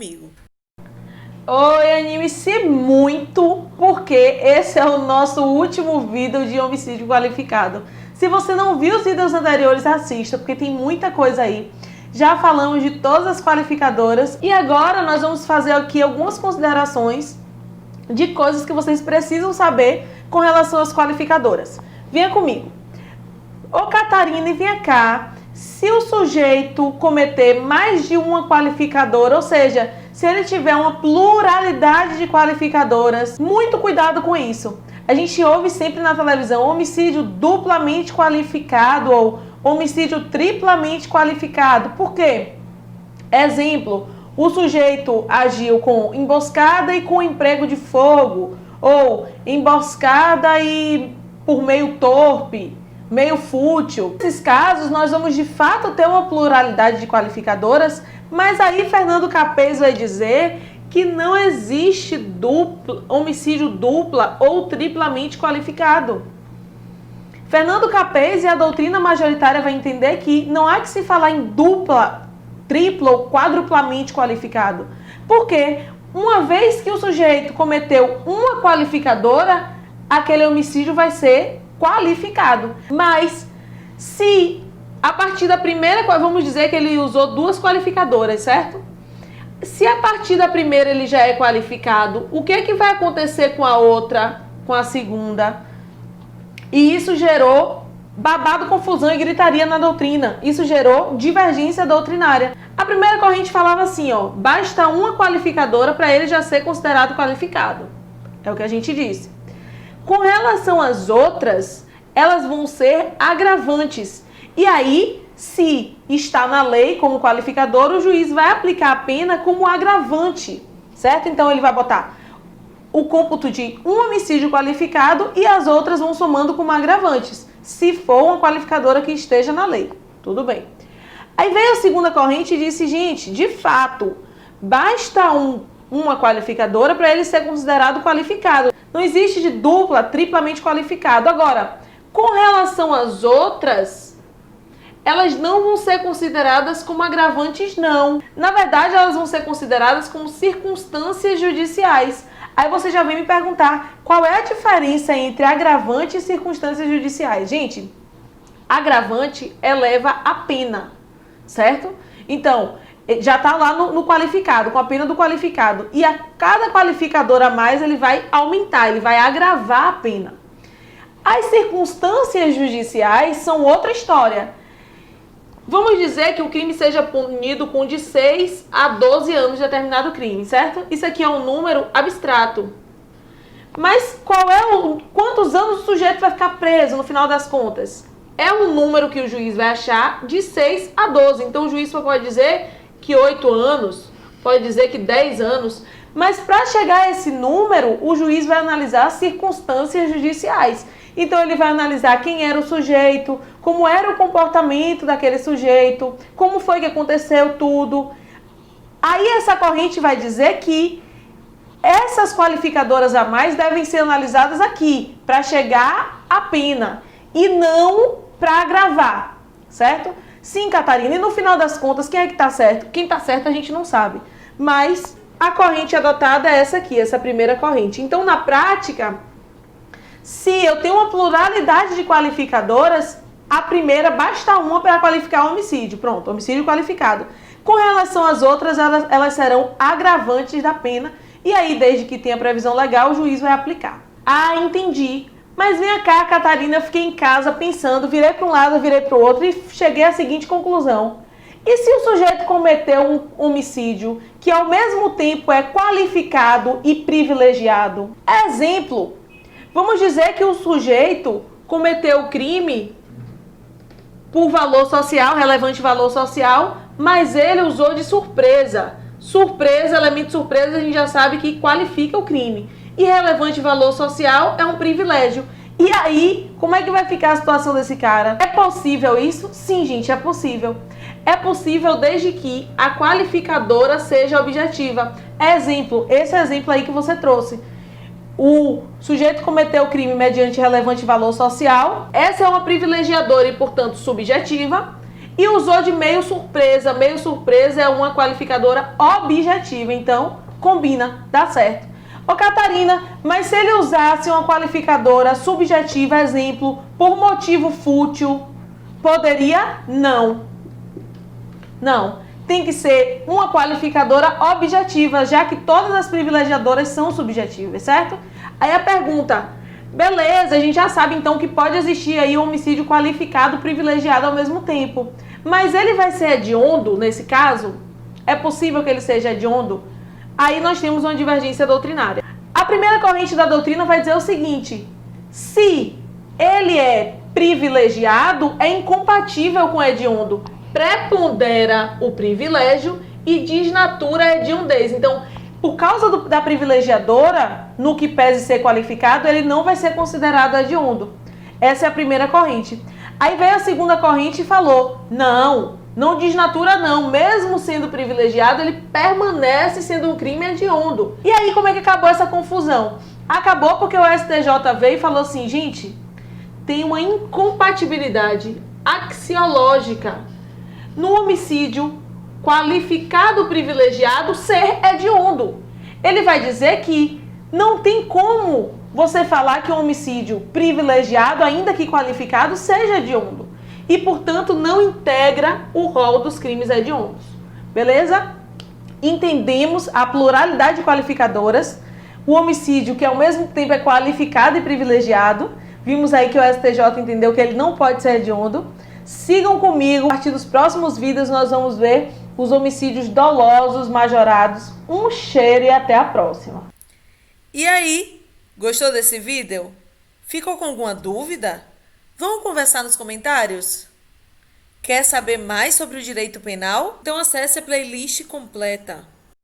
comigo. Oi, anime-se muito, porque esse é o nosso último vídeo de homicídio qualificado. Se você não viu os vídeos anteriores, assista, porque tem muita coisa aí. Já falamos de todas as qualificadoras e agora nós vamos fazer aqui algumas considerações de coisas que vocês precisam saber com relação às qualificadoras. Venha comigo. Ô Catarina, venha cá. Se o sujeito cometer mais de uma qualificadora, ou seja, se ele tiver uma pluralidade de qualificadoras, muito cuidado com isso. A gente ouve sempre na televisão homicídio duplamente qualificado ou homicídio triplamente qualificado. Por quê? Exemplo, o sujeito agiu com emboscada e com emprego de fogo, ou emboscada e por meio torpe, meio fútil. Nesses casos, nós vamos de fato ter uma pluralidade de qualificadoras, mas aí Fernando Capês vai dizer que não existe homicídio dupla ou triplamente qualificado. Fernando Capês e a doutrina majoritária vai entender que não há que se falar em dupla, tripla ou quadruplamente qualificado. Porque uma vez que o sujeito cometeu uma qualificadora, aquele homicídio vai ser qualificado. Mas se a partir da primeira, vamos dizer que ele usou duas qualificadoras, certo? Se a partir da primeira ele já é qualificado, o que é que vai acontecer com a outra, com a segunda? E isso gerou babado, confusão e gritaria na doutrina. Isso gerou divergência doutrinária. A primeira corrente falava assim, ó, basta uma qualificadora para ele já ser considerado qualificado. É o que a gente disse. Com relação às outras, elas vão ser agravantes. E aí, se está na lei como qualificador, o juiz vai aplicar a pena como agravante, certo? Então ele vai botar o cômputo de um homicídio qualificado e as outras vão somando como agravantes, se for uma qualificadora que esteja na lei. Tudo bem. Aí veio a segunda corrente e disse, gente, de fato, basta uma qualificadora para ele ser considerado qualificado. Não existe de dupla, triplamente qualificado. Agora, com relação às outras, elas não vão ser consideradas como agravantes, não. Na verdade, elas vão ser consideradas como circunstâncias judiciais. Aí você já vem me perguntar, qual é a diferença entre agravante e circunstâncias judiciais? Gente, agravante eleva a pena, certo? Então, já está lá no qualificado, com a pena do qualificado. E a cada qualificador a mais, ele vai aumentar, ele vai agravar a pena. As circunstâncias judiciais são outra história. Vamos dizer que o crime seja punido com de 6 a 12 anos de determinado crime, certo? Isso aqui é um número abstrato. Mas quantos anos o sujeito vai ficar preso no final das contas? É um número que o juiz vai achar de 6 a 12. Então o juiz pode dizer que 8 anos, pode dizer que 10 anos. Mas para chegar a esse número, o juiz vai analisar as circunstâncias judiciais. Então ele vai analisar quem era o sujeito, como era o comportamento daquele sujeito, como foi que aconteceu tudo. Aí essa corrente vai dizer que essas qualificadoras a mais devem ser analisadas aqui, para chegar à pena, e não para agravar, certo? Sim, Catarina, e no final das contas, quem é que está certo? Quem está certo a gente não sabe, mas a corrente adotada é essa aqui, essa primeira corrente. Então, na prática, se eu tenho uma pluralidade de qualificadoras, a primeira basta uma para qualificar o homicídio. Pronto, homicídio qualificado. Com relação às outras, elas serão agravantes da pena. E aí, desde que tenha previsão legal, o juiz vai aplicar. Ah, entendi. Mas vem cá, Catarina, eu fiquei em casa pensando, virei para um lado, virei para o outro e cheguei à seguinte conclusão. E se o sujeito cometeu um homicídio que ao mesmo tempo é qualificado e privilegiado? Exemplo. Vamos dizer que o sujeito cometeu o crime por valor social, relevante valor social, mas ele usou de surpresa. Surpresa, elemento surpresa, a gente já sabe que qualifica o crime. E relevante valor social é um privilégio. E aí, como é que vai ficar a situação desse cara? É possível isso? Sim, gente, é possível. É possível desde que a qualificadora seja objetiva. Exemplo, esse exemplo aí que você trouxe. O sujeito cometeu o crime mediante relevante valor social. Essa é uma privilegiadora e, portanto, subjetiva. e usou de meio surpresa. Meio surpresa é uma qualificadora objetiva, então combina, dá certo. Ô Catarina, mas se ele usasse uma qualificadora subjetiva, exemplo, por motivo fútil, poderia? Não. Não. Tem que ser uma qualificadora objetiva, já que todas as privilegiadoras são subjetivas, certo? Aí a pergunta, beleza, a gente já sabe então que pode existir aí um homicídio qualificado privilegiado ao mesmo tempo. Mas ele vai ser hediondo nesse caso? É possível que ele seja hediondo? Aí nós temos uma divergência doutrinária. A primeira corrente da doutrina vai dizer o seguinte: se ele é privilegiado, é incompatível com hediondo. Prepondera o privilégio e desnatura a hediondez. Então, por causa da privilegiadora, no que pese ser qualificado, ele não vai ser considerado hediondo. Essa é a primeira corrente. Aí veio a segunda corrente e falou: não desnatura não. Mesmo sendo privilegiado, ele permanece sendo um crime hediondo. E aí, como é que acabou essa confusão? Acabou porque o STJ veio e falou assim: gente, tem uma incompatibilidade axiológica no homicídio qualificado privilegiado ser hediondo. Ele vai dizer que não tem como você falar que um homicídio privilegiado, ainda que qualificado, seja hediondo. E, portanto, não integra o rol dos crimes hediondos. Beleza? Entendemos a pluralidade de qualificadoras. O homicídio, que ao mesmo tempo é qualificado e privilegiado. Vimos aí que o STJ entendeu que ele não pode ser hediondo. Sigam comigo, a partir dos próximos vídeos nós vamos ver os homicídios dolosos majorados. Um cheiro e até a próxima. E aí, gostou desse vídeo? Ficou com alguma dúvida? Vamos conversar nos comentários? Quer saber mais sobre o direito penal? Então acesse a playlist completa.